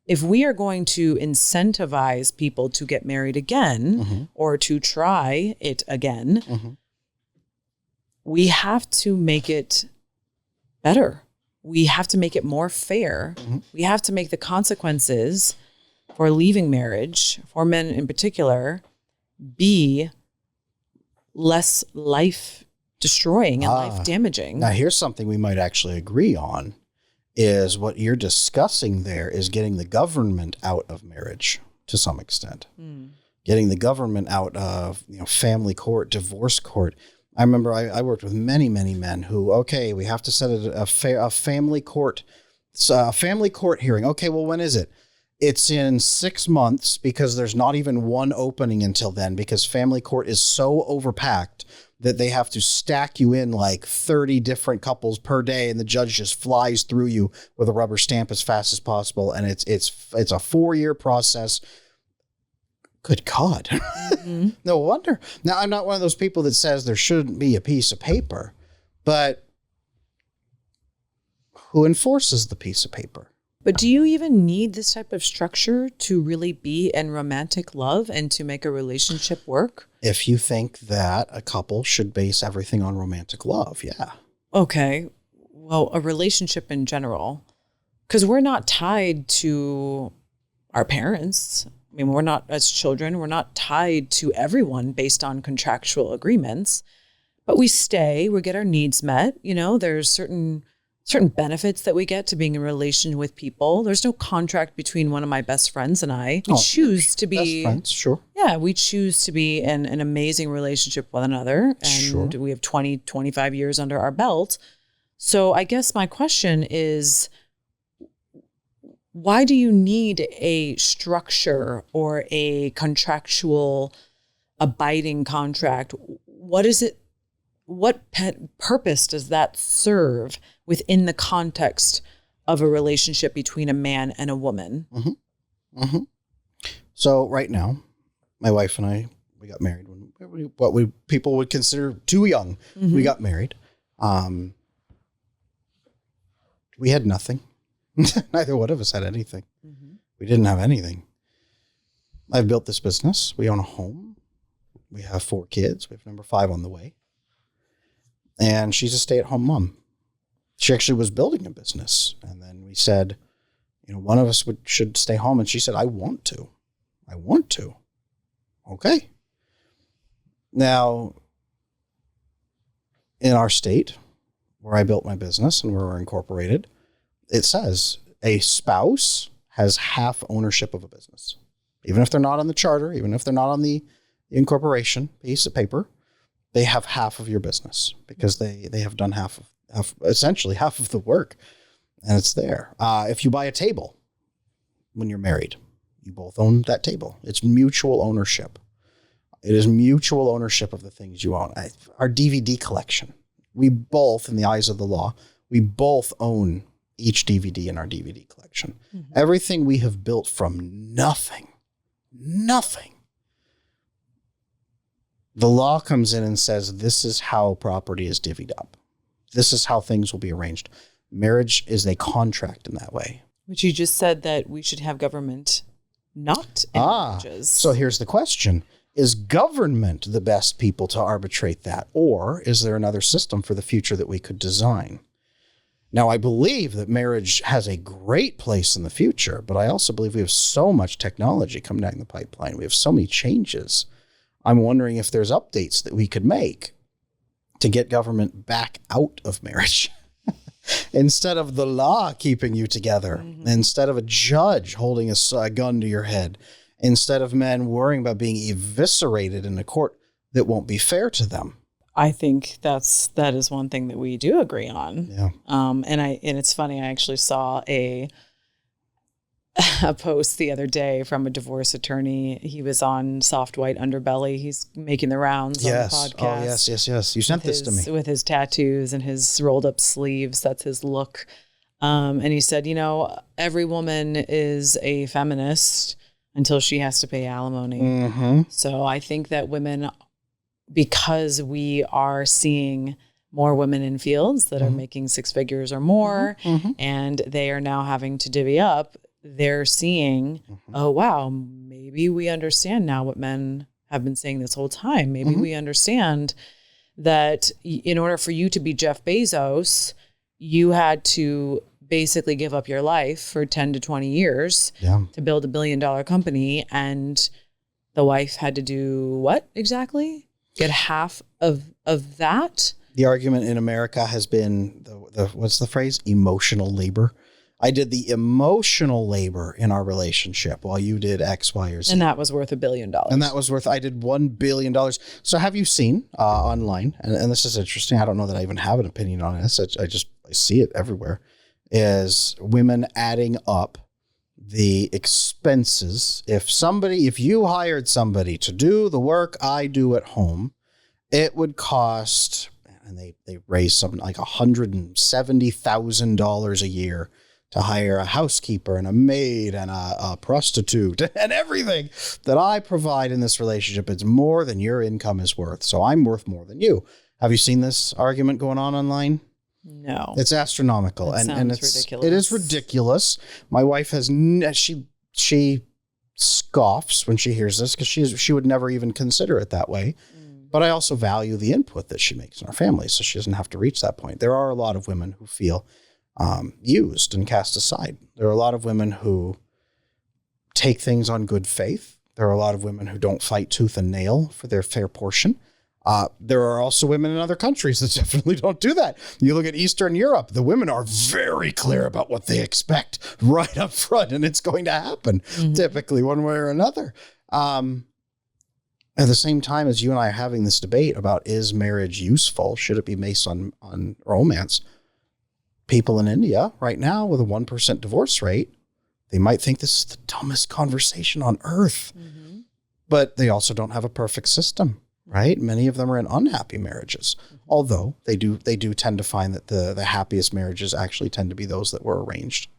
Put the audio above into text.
if we are going to incentivize people to get married again or to try it again, we have to make it better. We have to make it more fair. We have to make the consequences for leaving marriage, for men in particular, be less life destroying and life damaging. Now, here's something we might actually agree on, is what you're discussing there is getting the government out of marriage to some extent. Getting the government out of, family court, divorce court. I remember I worked with many, many men who, okay, we have to set a family court, family court hearing. Okay, well, when is it? It's in 6 months because there's not even one opening until then because family court is so overpacked that they have to stack you in like 30 different couples per day, and the judge just flies through you with a rubber stamp as fast as possible. And it's a 4-year process. Good God. No wonder. Now, I'm not one of those people that says there shouldn't be a piece of paper, but who enforces the piece of paper? But do you even need this type of structure to really be in romantic love and to make a relationship work? If you think that a couple should base everything on romantic love, yeah. Okay. Well, a relationship in general, because we're not tied to our parents. I mean, we're not, as children, we're not tied to everyone based on contractual agreements, but we stay, we get our needs met. There's certain benefits that we get to being in a relation with people. There's no contract between one of my best friends and I. We choose to be best friends, sure. Yeah, we choose to be in an amazing relationship with one another. And we have 20, 25 years under our belt. So I guess my question is, why do you need a structure or a contractual abiding contract? What is it? What purpose does that serve within the context of a relationship between a man and a woman? So right now, my wife and I, we got married when people would consider too young. We got married. We had nothing. Neither one of us had anything. We didn't have anything. I've built this business. We own a home. We have 4 kids. We have number 5 on the way. And she's a stay-at-home mom. She actually was building a business. And then we said, one of us should stay home. And she said, I want to. Okay. Now, in our state, where I built my business and where we're incorporated, it says a spouse has half ownership of a business. Even if they're not on the charter, even if they're not on the incorporation piece of paper, they have half of your business because they have done essentially half of the work, and it's there. If you buy a table when you're married, you both own that table. It's mutual ownership. It is mutual ownership of the things you own. Our DVD collection, we both, in the eyes of the law, we both own each DVD in our DVD collection. Everything we have built from nothing. The law comes in and says, this is how property is divvied up. This is how things will be arranged. Marriage is a contract in that way. But you just said that we should have government not in marriages. So here's the question. Is government the best people to arbitrate that? Or is there another system for the future that we could design? Now, I believe that marriage has a great place in the future, but I also believe we have so much technology coming down the pipeline. We have so many changes. I'm wondering if there's updates that we could make to get government back out of marriage. Instead of the law keeping you together, instead of a judge holding a gun to your head, instead of men worrying about being eviscerated in a court that won't be fair to them. I think that is one thing that we do agree on. Yeah. And it's funny, I actually saw a post the other day from a divorce attorney. He was on Soft White Underbelly. He's making the rounds on the podcast. Oh, yes. You sent this to me. With his tattoos and his rolled up sleeves. That's his look. And he said, every woman is a feminist until she has to pay alimony. So I think that women, because we are seeing more women in fields that are making 6 figures or more, and they are now having to divvy up, they're seeing, oh, wow, maybe we understand now what men have been saying this whole time. Maybe we understand that in order for you to be Jeff Bezos, you had to basically give up your life for 10 to 20 years to build $1 billion company. And the wife had to do what exactly? Get half of that? The argument in America has been, what's the phrase? Emotional labor. I did the emotional labor in our relationship while you did X, Y, or Z. And that was worth $1 billion. I did $1 billion. So have you seen online, and this is interesting, I don't know that I even have an opinion on this, I see it everywhere, is women adding up the expenses. If you hired somebody to do the work I do at home, it would cost, and they raised something like $170,000 a year to hire a housekeeper and a maid and a prostitute and everything that I provide in this relationship. It's more than your income is worth. So I'm worth more than you. Have you seen this argument going on online? No. It's astronomical. It and it's ridiculous. It is ridiculous. My wife she scoffs when she hears this because she would never even consider it that way. But I also value the input that she makes in our family, so she doesn't have to reach that point. There are a lot of women who feel used and cast aside. There are a lot of women who take things on good faith. There are a lot of women who don't fight tooth and nail for their fair portion. There are also women in other countries that definitely don't do that. You look at Eastern Europe, the women are very clear about what they expect right up front, and it's going to happen typically one way or another. At the same time as you and I are having this debate about, is marriage useful? Should it be based on romance? People in India right now with a 1% divorce rate, they might think this is the dumbest conversation on earth, but they also don't have a perfect system, right? Many of them are in unhappy marriages, although they do tend to find that the happiest marriages actually tend to be those that were arranged.